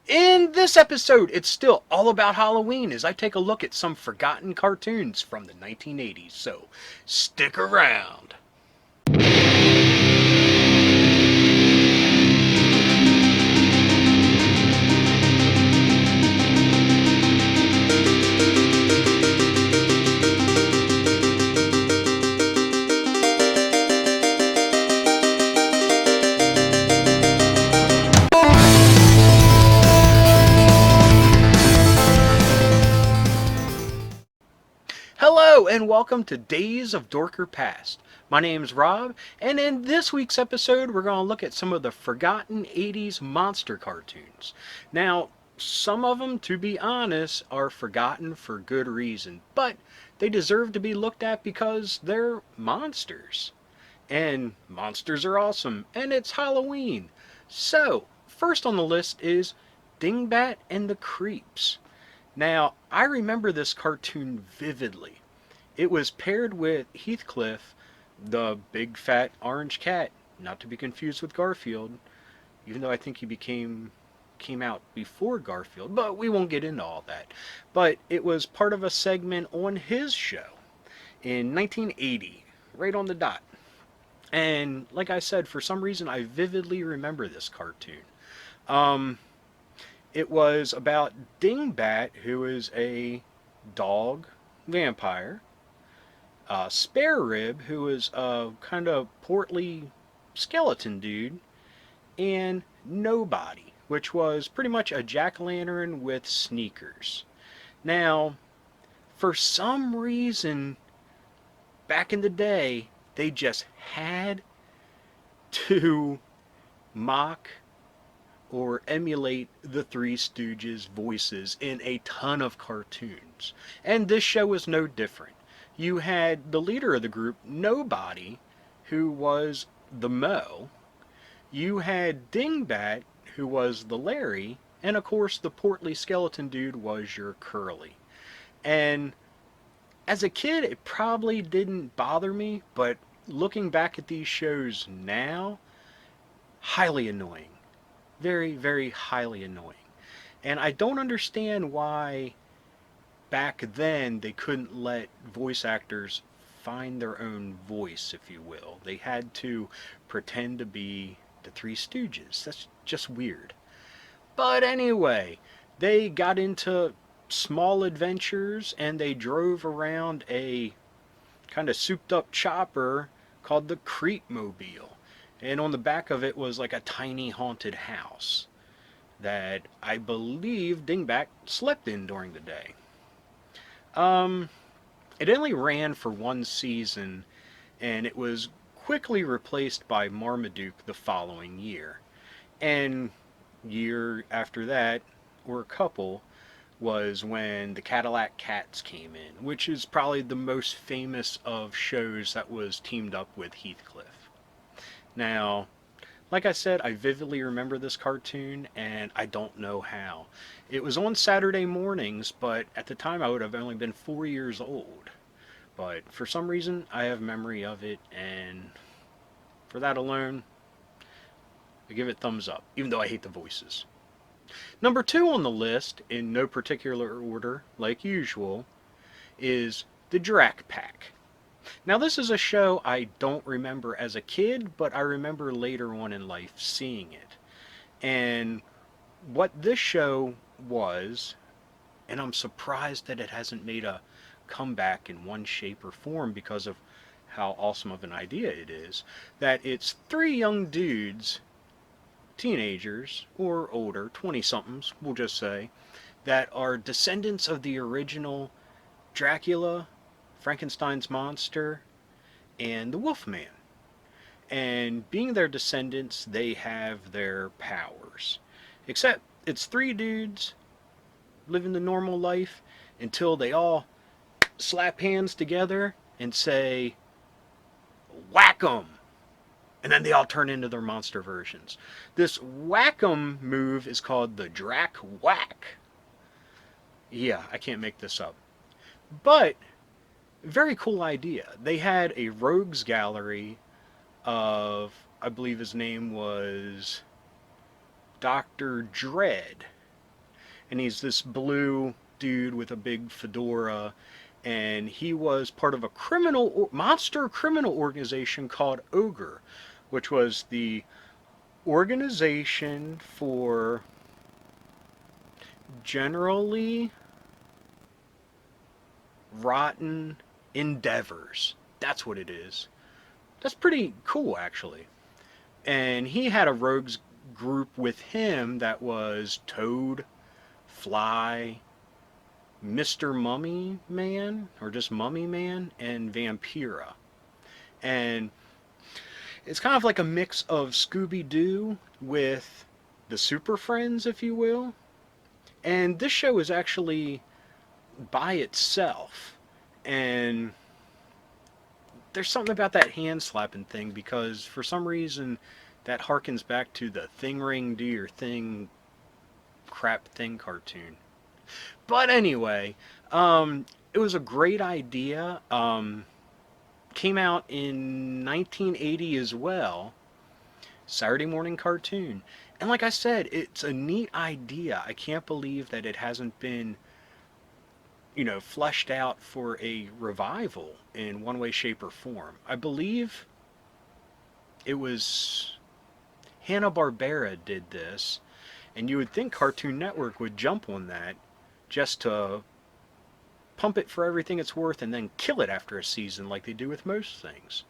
In this episode, it's still all about Halloween as I take a look at some forgotten cartoons from the 1980s, so stick around. Hello, and welcome to Days of Dorker Past. My name's Rob, and in this week's episode, we're going to look at some of the forgotten 80s monster cartoons. Now, some of them, to be honest, are forgotten for good reason, but they deserve to be looked at because they're monsters. And monsters are awesome, and it's Halloween. So, first on the list is Dingbat and the Creeps. Now, I remember this cartoon vividly. It was paired with Heathcliff, the big fat orange cat, not to be confused with Garfield, even though I think he came out before Garfield, but we won't get into all that. But it was part of a segment on his show in 1980, right on the dot. And like I said, for some reason I vividly remember this cartoon. Um, it was about Dingbat, who is a dog vampire, Spare Rib, who is a kind of portly skeleton dude, and Nobody, which was pretty much a jack-o'-lantern with sneakers. Now, for some reason, back in the day, they just had to mock or emulate the Three Stooges' voices in a ton of cartoons. And this show was no different. You had the leader of the group, Nobody, who was the Mo. You had Dingbat, who was the Larry. And of course, the portly skeleton dude was your Curly. And as a kid, it probably didn't bother me, but looking back at these shows now, highly annoying. Very, very highly annoying. And I don't understand why back then they couldn't let voice actors find their own voice, if you will. They had to pretend to be the Three Stooges. That's just weird. But anyway, they got into small adventures and they drove around a kind of souped up chopper called the Creepmobile. And on the back of it was like a tiny haunted house that I believe Dingbat slept in during the day. Um, it only ran for one season and it was quickly replaced by Marmaduke the following year. And year after that, or a couple, was when the Cadillac Cats came in, which is probably the most famous of shows that was teamed up with Heathcliff. Now, like I said, I vividly remember this cartoon, and I don't know how. It was on Saturday mornings, but at the time I would have only been 4 years old. But for some reason, I have memory of it, and for that alone, I give it thumbs up, even though I hate the voices. Number two on the list, in no particular order, like usual, is the Drac Pack. Now, this is a show I don't remember as a kid, but I remember later on in life seeing it. And what this show was, and I'm surprised that it hasn't made a comeback in one shape or form because of how awesome of an idea it is, that it's three young dudes, teenagers or older, 20 somethings, we'll just say, that are descendants of the original Dracula, Frankenstein's monster, and the Wolfman. And being their descendants, they have their powers. Except it's three dudes living the normal life until they all slap hands together and say, whack 'em! And then they all turn into their monster versions. This whack 'em move is called the Drac Whack. Yeah, I can't make this up. But very cool idea. They had a rogues gallery of, I believe his name was Dr. Dread. and he's this blue dude with a big fedora, and he was part of a monster criminal organization called Ogre, which was the organization for generally rotten endeavors. That's what it is. That's pretty cool, actually. And he had a rogues group with him that was Toad, Fly, Mr. Mummy Man, or just Mummy Man, and Vampira. And it's kind of like a mix of Scooby-Doo with the Super Friends, if you will. And this show is actually by itself. And there's something about that hand slapping thing, because for some reason that harkens back to the Thing Ring Do Your Thing crap thing cartoon. But anyway, it was a great idea. Came out in 1980 as well. Saturday morning cartoon. And like I said, it's a neat idea. I can't believe that it hasn't been, fleshed out for a revival in one way, shape, or form. I believe it was Hanna-Barbera did this, and you would think Cartoon Network would jump on that just to pump it for everything it's worth and then kill it after a season like they do with most things.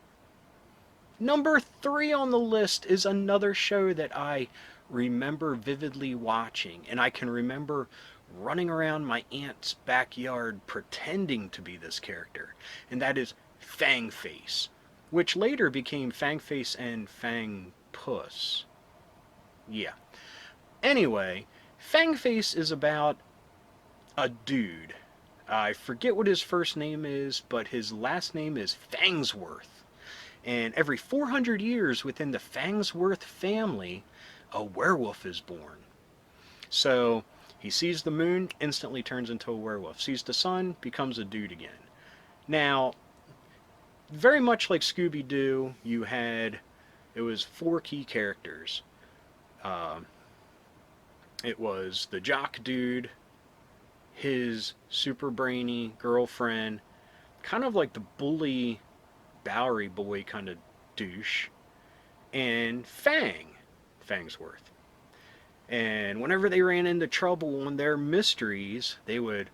Number 3 on the list is another show that I remember vividly watching, and I can remember running around my aunt's backyard pretending to be this character, and that is Fangface, which later became Fangface and Fangpuss. Yeah. Anyway, Fangface is about a dude. I forget what his first name is, but his last name is Fangsworth. And every 400 years within the Fangsworth family, a werewolf is born. So he sees the moon, instantly turns into a werewolf. Sees the sun, becomes a dude again. Now, very much like Scooby-Doo, it was 4 key characters. It was the jock dude, his super brainy girlfriend, kind of like the bully Bowery boy kind of douche, and Fangsworth. And whenever they ran into trouble on their mysteries, they would,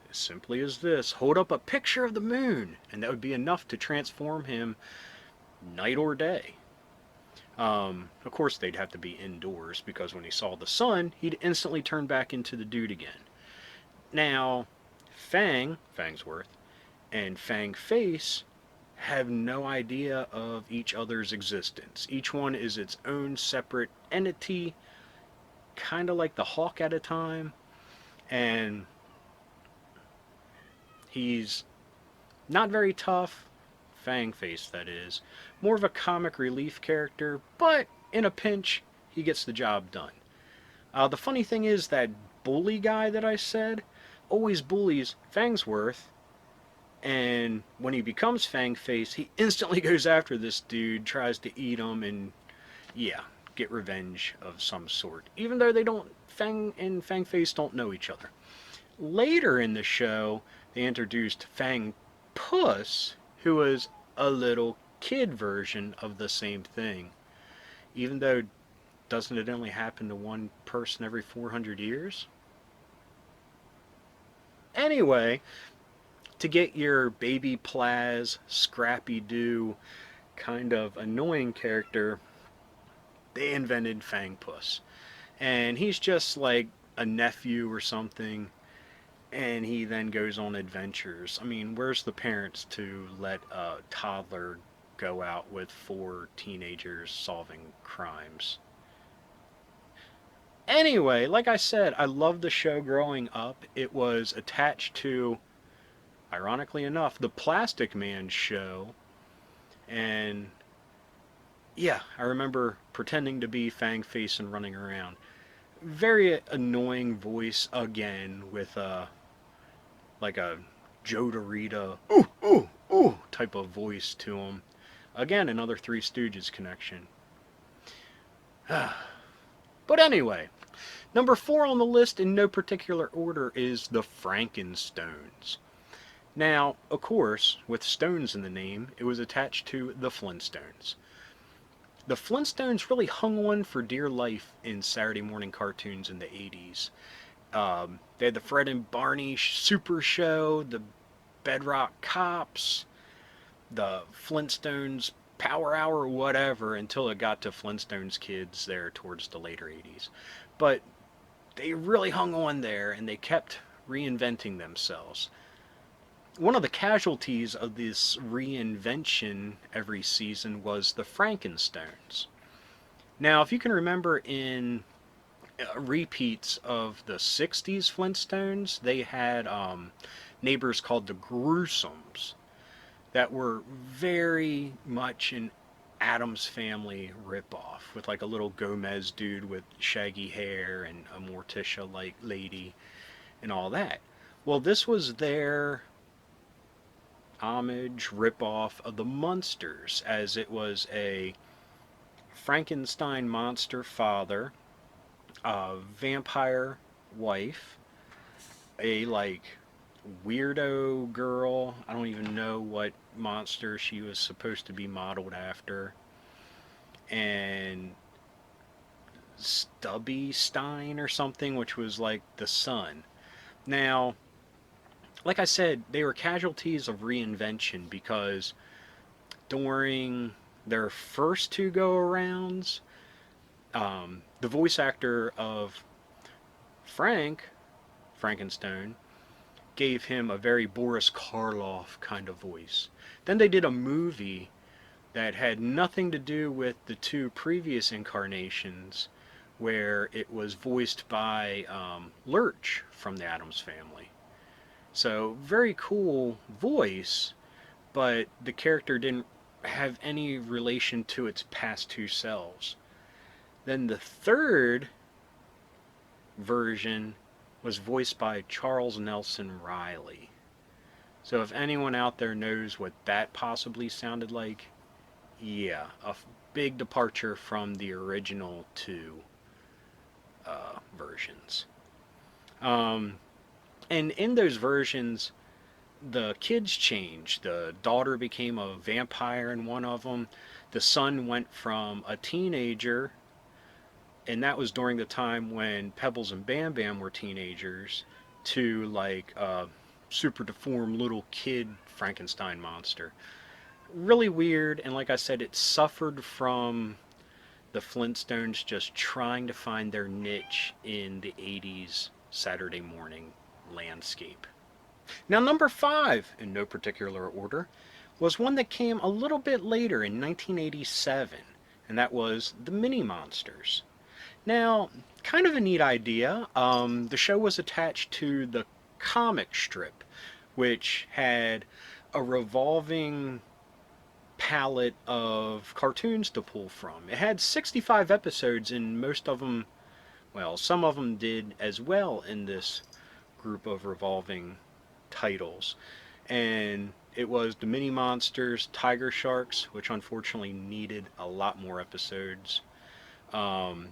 as simply as this, hold up a picture of the moon, and that would be enough to transform him night or day. Of course, they'd have to be indoors, because when he saw the sun, he'd instantly turn back into the dude again. Now, Fangsworth, and Fangface have no idea of each other's existence. Each one is its own separate entity, kind of like the Hawk at a time, and he's not very tough, Fangface that is, more of a comic relief character, but in a pinch, he gets the job done. The funny thing is that bully guy that I said always bullies Fangsworth, and when he becomes Fangface, he instantly goes after this dude, tries to eat him, and get revenge of some sort. Even though Fang and Fangface don't know each other. Later in the show, they introduced Fangpuss, who was a little kid version of the same thing. Even though, doesn't it only happen to one person every 400 years? Anyway, to get your baby Plaz, Scrappy-Doo kind of annoying character, they invented Fangpuss. And he's just like a nephew or something, and he then goes on adventures. I mean, where's the parents to let a toddler go out with 4 teenagers solving crimes? Anyway, like I said, I loved the show growing up. It was attached to, ironically enough, the Plastic Man show. And I remember pretending to be Fangface and running around. Very annoying voice again, with like a Joe Dorita, ooh, ooh, ooh type of voice to him. Again, another Three Stooges connection. But anyway, Number 4 on the list, in no particular order, is the Frankenstones. Now, of course, with stones in the name, it was attached to the Flintstones. The Flintstones really hung on for dear life in Saturday morning cartoons in the 80s. They had the Fred and Barney Super Show, the Bedrock Cops, the Flintstones Power Hour, whatever, until it got to Flintstones Kids there towards the later 80s. But they really hung on there and they kept reinventing themselves. One of the casualties of this reinvention every season was the Frankenstones. Now, if you can remember in repeats of the 60s Flintstones, they had neighbors called the Gruesomes that were very much an Addams Family ripoff, with like a little Gomez dude with shaggy hair and a Morticia-like lady and all that. Well, this was their homage ripoff of the Munsters, as it was a Frankenstein monster father, a vampire wife, a like weirdo girl. I don't even know what monster she was supposed to be modeled after. And Stubby Stein or something, which was like the son. Now, like I said, they were casualties of reinvention because during their first two go-arounds, the voice actor of Frankenstone, gave him a very Boris Karloff kind of voice. Then they did a movie that had nothing to do with the two previous incarnations, where it was voiced by Lurch from the Addams Family. So, very cool voice, but the character didn't have any relation to its past two selves. Then the third version was voiced by Charles Nelson Riley. So if anyone out there knows what that possibly sounded like, yeah, a big departure from the original two versions. And in those versions, the kids changed. The daughter became a vampire in one of them. The son went from a teenager, and that was during the time when Pebbles and Bam Bam were teenagers, to like a super deformed little kid Frankenstein monster. Really weird, and like I said, it suffered from the Flintstones just trying to find their niche in the 80s Saturday morning landscape. Now, number 5, in no particular order, was one that came a little bit later in 1987, and that was the Mini Monsters. Now, kind of a neat idea. The show was attached to the comic strip, which had a revolving palette of cartoons to pull from. It had 65 episodes, and most of them, well, some of them did as well in this group of revolving titles. And it was the Mini Monsters, Tiger Sharks, which unfortunately needed a lot more episodes.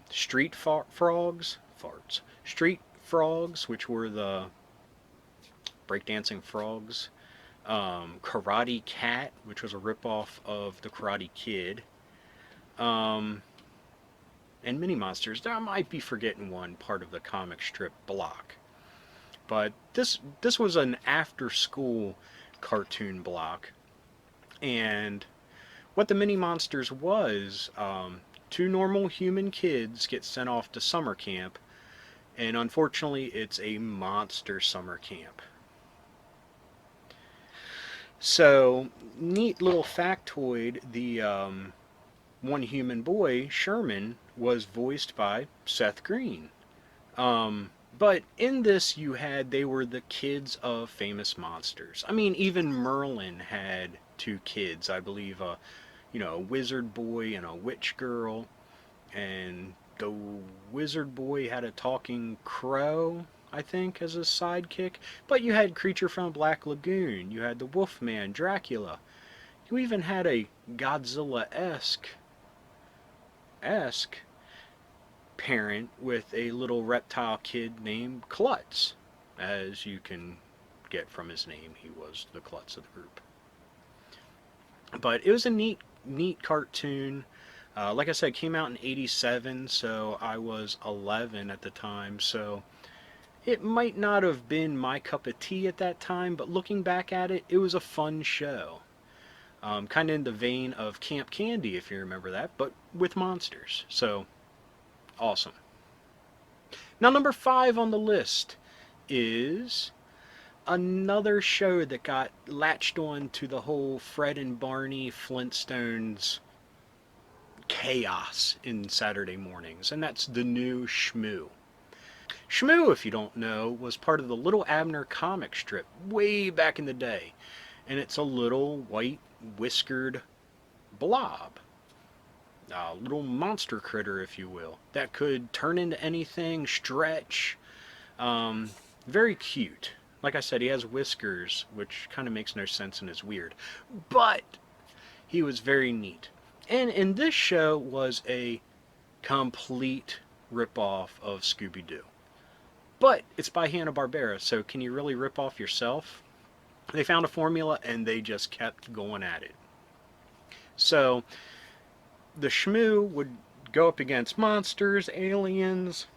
Street Frogs, which were the breakdancing frogs. Karate Cat, which was a ripoff of the Karate Kid. And Mini Monsters. I might be forgetting one part of the comic strip block. But this was an after-school cartoon block. And what the Mini Monsters was, two normal human kids get sent off to summer camp, and unfortunately it's a monster summer camp. So, neat little factoid, the one human boy, Sherman, was voiced by Seth Green. But in this they were the kids of famous monsters. I mean, even Merlin had two kids, I believe, a wizard boy and a witch girl, and the wizard boy had a talking crow, I think, as a sidekick. But you had Creature from Black Lagoon, you had the Wolfman, Dracula, you even had a Godzilla-esque parent with a little reptile kid named Klutz. As you can get from his name, he was the Klutz of the group. But it was a neat cartoon. Like I said, it came out in '87, so I was 11 at the time, so it might not have been my cup of tea at that time, but looking back at it, it was a fun show. Kind of in the vein of Camp Candy, if you remember that, but with monsters. So, awesome. Now, number 5 on the list is another show that got latched on to the whole Fred and Barney Flintstones chaos in Saturday mornings, and that's the new Shmoo. Shmoo, if you don't know, was part of the Little Abner comic strip way back in the day, and it's a little white whiskered blob. A little monster critter, if you will, that could turn into anything, stretch. Very cute. Like I said, he has whiskers, which kind of makes no sense and is weird. But he was very neat. And in this show was a complete ripoff of Scooby-Doo. But it's by Hanna-Barbera, so can you really rip off yourself? They found a formula and they just kept going at it. So the Shmoo would go up against monsters, aliens,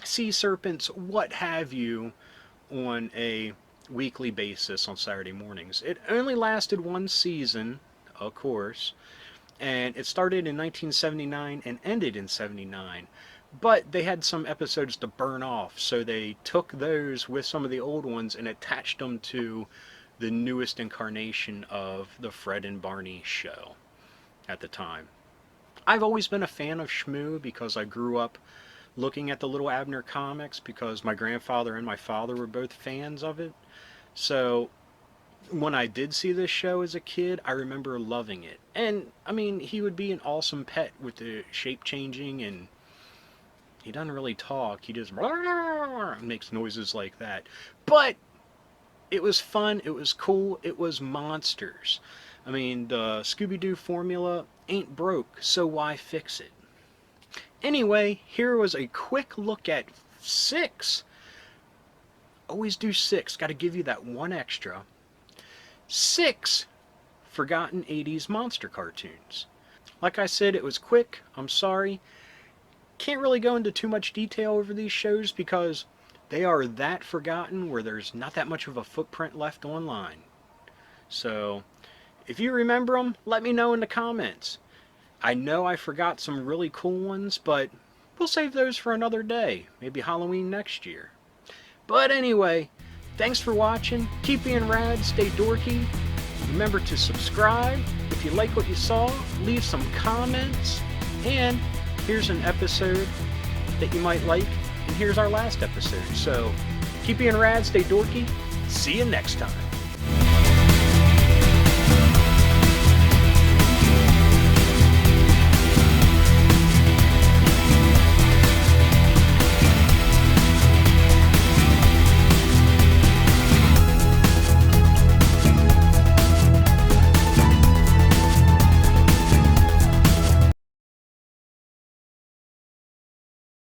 sea serpents, what have you, on a weekly basis on Saturday mornings. It only lasted one season, of course, and it started in 1979 and ended in '79. But they had some episodes to burn off, so they took those with some of the old ones and attached them to the newest incarnation of the Fred and Barney show at the time. I've always been a fan of Shmoo because I grew up looking at the Little Abner comics because my grandfather and my father were both fans of it. So when I did see this show as a kid, I remember loving it. And, I mean, he would be an awesome pet with the shape changing, and he doesn't really talk. He just makes noises like that. But it was fun. It was cool. It was monsters. I mean, the Scooby-Doo formula ain't broke, so why fix it? Anyway, here was a quick look at 6. Always do 6. Got to give you that one extra. 6 forgotten 80s monster cartoons. Like I said, it was quick. I'm sorry. Can't really go into too much detail over these shows because they are that forgotten where there's not that much of a footprint left online. So, if you remember them, let me know in the comments. I know I forgot some really cool ones, but we'll save those for another day. Maybe Halloween next year. But anyway, thanks for watching. Keep being rad, stay dorky. Remember to subscribe. If you like what you saw, leave some comments. And here's an episode that you might like. And here's our last episode. So keep being rad, stay dorky. See you next time.